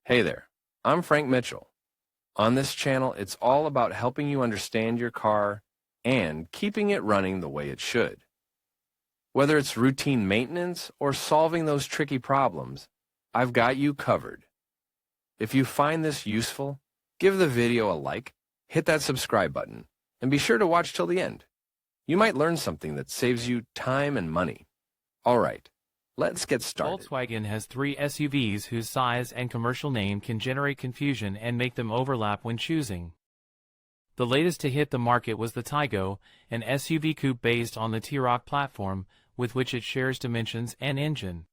Hey there, I'm Frank Mitchell. On this channel, it's all about helping you understand your car and keeping it running the way it should. Whether it's routine maintenance or solving those tricky problems, I've got you covered. If you find this useful, give the video a like, hit that subscribe button, and be sure to watch till the end. You might learn something that saves you time and money. All right, let's get started. Volkswagen has three SUVs whose size and commercial name can generate confusion and make them overlap when choosing. The latest to hit the market was the Taigo, an SUV coupe based on the T-Roc platform, with which it shares dimensions and engine.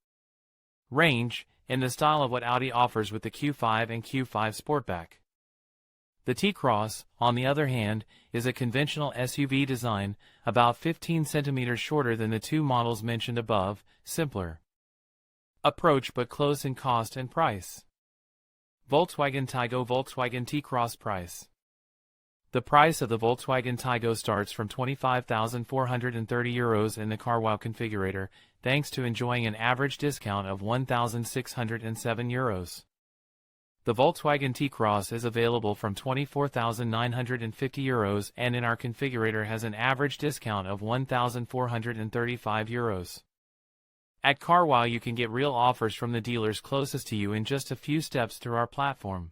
Range, in the style of what Audi offers with the Q5 and Q5 Sportback. The T-Cross, on the other hand, is a conventional SUV design, about 15 centimeters shorter than the two models mentioned above, simpler approach but close in cost and price. Volkswagen Taigo Volkswagen T-Cross price. The price of the Volkswagen Taigo starts from €25,430 in the Carwow configurator, thanks to enjoying an average discount of €1,607. The Volkswagen T-Cross is available from €24,950 and in our configurator has an average discount of €1,435. At Carwow you can get real offers from the dealers closest to you in just a few steps through our platform.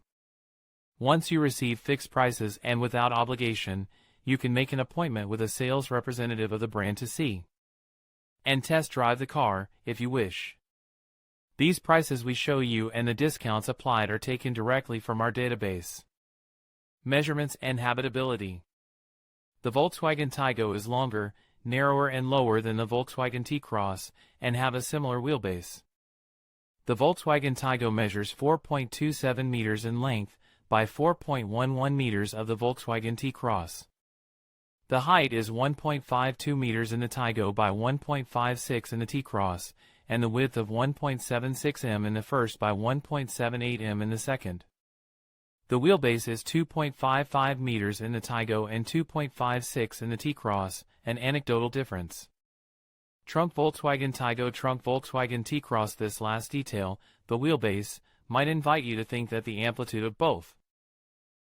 Once you receive fixed prices and without obligation, you can make an appointment with a sales representative of the brand to see and test drive the car, if you wish. These prices we show you and the discounts applied are taken directly from our database. Measurements and habitability. The Volkswagen Taigo is longer, narrower and lower than the Volkswagen T-Cross, and have a similar wheelbase. The Volkswagen Taigo measures 4.27 meters in length by 4.11 meters of the Volkswagen T-Cross. The height is 1.52 meters in the Taigo by 1.56 in the T-Cross, and the width of 1.76 m in the first by 1.78 m in the second. The wheelbase is 2.55 meters in the Taigo and 2.56 in the T-Cross, an anecdotal difference. Trunk Volkswagen Taigo Trunk Volkswagen T-Cross. This last detail, the wheelbase, might invite you to think that the amplitude of both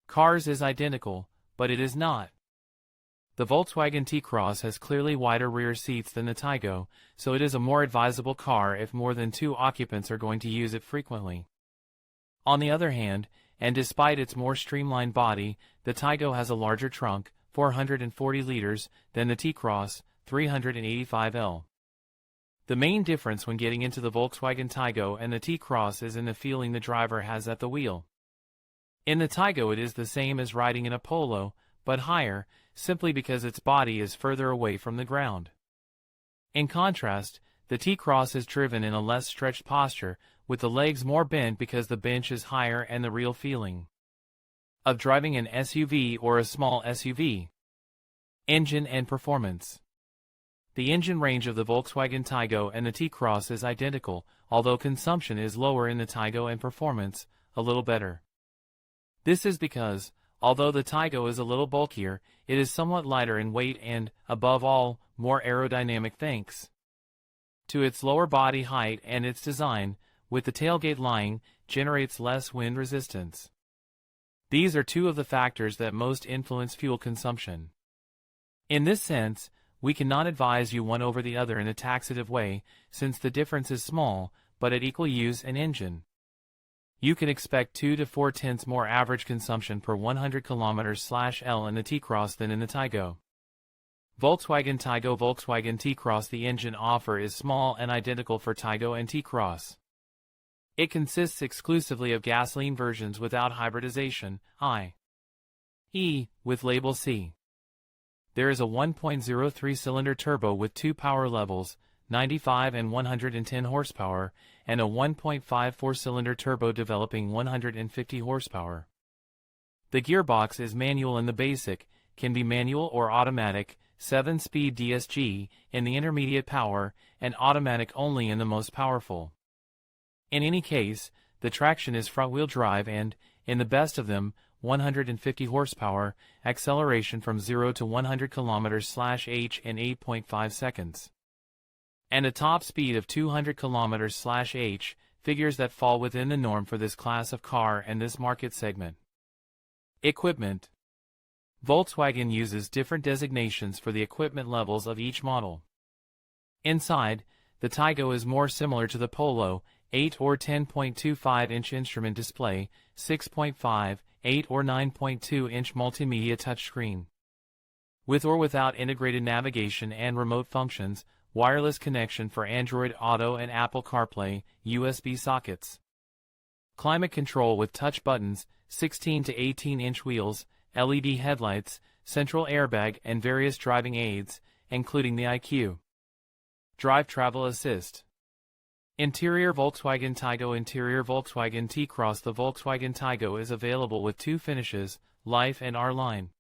cars is identical, but it is not. The Volkswagen T-Cross has clearly wider rear seats than the Taigo, so it is a more advisable car if more than two occupants are going to use it frequently. On the other hand, and despite its more streamlined body, the Taigo has a larger trunk, 440 liters, than the T-Cross, 385 L. The main difference when getting into the Volkswagen Taigo and the T-Cross is in the feeling the driver has at the wheel. In the Taigo it is the same as riding in a Polo, but higher, simply because its body is further away from the ground. In contrast, the T-Cross is driven in a less stretched posture, with the legs more bent because the bench is higher and the real feeling of driving an SUV or a small SUV. Engine and performance. The engine range of the Volkswagen Taigo and the T-Cross is identical, although consumption is lower in the Taigo and performance a little better. This is because, although the Taigo is a little bulkier, it is somewhat lighter in weight and, above all, more aerodynamic thanks to its lower body height and its design, with the tailgate lying, generates less wind resistance. These are two of the factors that most influence fuel consumption. In this sense, we cannot advise you one over the other in a taxative way, since the difference is small, but at equal use and engine. You can expect 2 to 4 tenths more average consumption per 100 km/L in the T-Cross than in the Taigo. Volkswagen Taigo Volkswagen T-Cross. The engine offer is small and identical for Taigo and T-Cross. It consists exclusively of gasoline versions without hybridization, i.e., with label C. There is a 1.03-cylinder turbo with two power levels, 95 and 110 horsepower, and a 1.54-cylinder turbo developing 150 horsepower. The gearbox is manual in the basic, can be manual or automatic, 7-speed DSG in the intermediate power, and automatic only in the most powerful. In any case, the traction is front-wheel drive and, in the best of them, 150 horsepower, acceleration from 0 to 100 km/h in 8.5 seconds. And a top speed of 200 km/h, figures that fall within the norm for this class of car and this market segment. Equipment. Volkswagen uses different designations for the equipment levels of each model. Inside, the Taigo is more similar to the Polo, 8 or 10.25-inch instrument display, 6.5, 8 or 9.2-inch multimedia touchscreen. With or without integrated navigation and remote functions, wireless connection for Android Auto and Apple CarPlay, USB sockets. Climate control with touch buttons, 16 to 18-inch wheels, LED headlights, central airbag and various driving aids, including the IQ. Drive Travel Assist. Interior Volkswagen Taigo. Interior Volkswagen T-Cross. The Volkswagen Taigo is available with two finishes, Life and R-Line.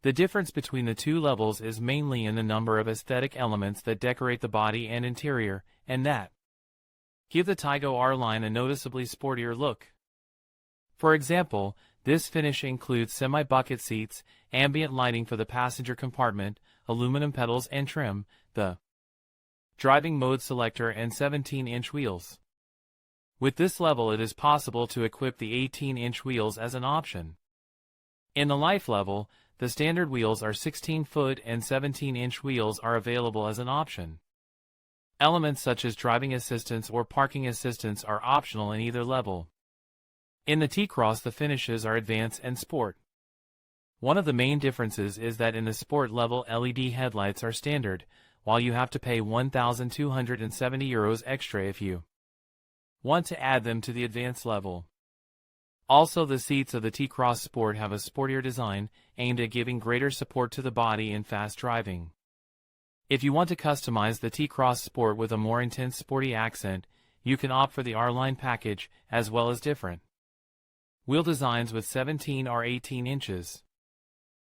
The difference between the two levels is mainly in the number of aesthetic elements that decorate the body and interior, and that give the Taigo R-Line a noticeably sportier look. For example, this finish includes semi-bucket seats, ambient lighting for the passenger compartment, aluminum pedals and trim, the driving mode selector and 17-inch wheels. With this level it is possible to equip the 18-inch wheels as an option. In the Life level, the standard wheels are 16-foot and 17-inch wheels are available as an option. Elements such as driving assistance or parking assistance are optional in either level. In the T-Cross the finishes are Advance and Sport. One of the main differences is that in the Sport level LED headlights are standard, while you have to pay €1,270 extra if you want to add them to the Advanced level. Also, the seats of the T-Cross Sport have a sportier design, aimed at giving greater support to the body in fast driving. If you want to customize the T-Cross Sport with a more intense sporty accent, you can opt for the R-Line package, as well as different wheel designs with 17 or 18 inches.